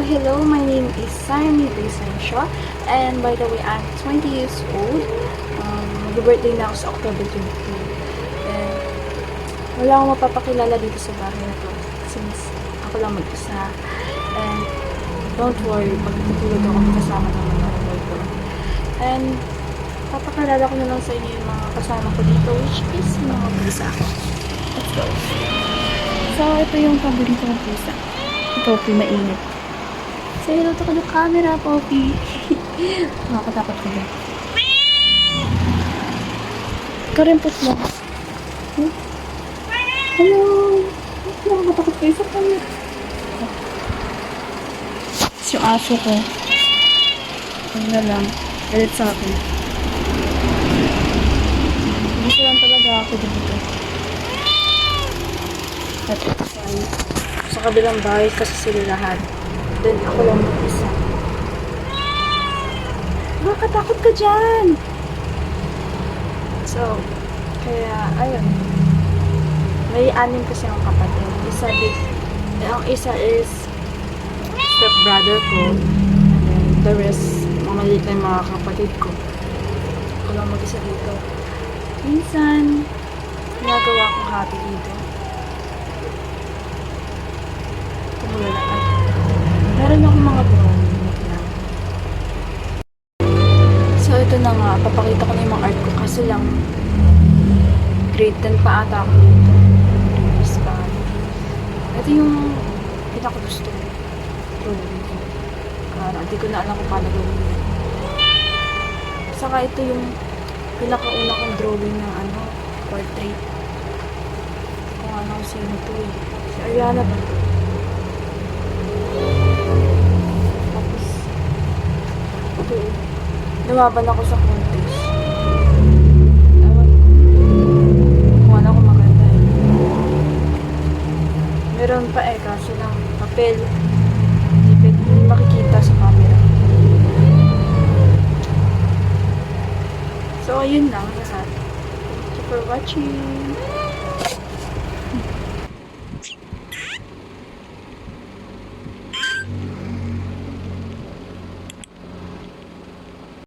hello, my name is Sarmi Lisensio, and by the way, I'm 20 years old. Mag-birthday na ako sa October 22. And wala akong mapapakilala dito sa bahay na to since ako lang mag-isa. And don't worry, pag natutulog ako, kasama naman ako dito. And papakilala ko na lang sa inyo yung mga kasama ko dito, which is yung mga pusa ko. Let's go. So, ito yung paborito ng pusa. Poppy, mainit. Say hello to ka ng camera, Poppy. Nakakatakot ko ba? Ikaw rin putla. Hello! Nakakatakot kayo sa camera. Tapos yung aso ko. Ano na lang. Galit sa akin. Dito lang talaga ako dito. At ito sa kabilang bahay kasi sila lahat. Then ako lang mag-isa. Nakakatakot ka dyan! So, kaya, ayun. May anim kasi ang kapatid. Ang isa is stepbrother ko. And then the rest, mga maliit na yung mga kapatid ko. Ako lang mag-isa dito. Minsan, ginagawa akong happy dito. Meron akong mga drawing lang. So, ito na nga. Papakita ko na yung mga art ko. Kasi lang, grade 10 pa ata ako dito. Release pa. Ito yung pinakagusto ko. Drawing ko. Kaya, hindi ko na alam kung paano gawin yun. Saka ito yung pinakauna kong drawing ng portrait. Kung ano sino ito eh. Si Ariana ba ito? Lumaban ako sa contest. Ewan. Kung ano kung maganda eh. Meron pa eh, kaso lang papel. Hindi makikita sa camera. So, ayun lang lahat. Thank you for watching.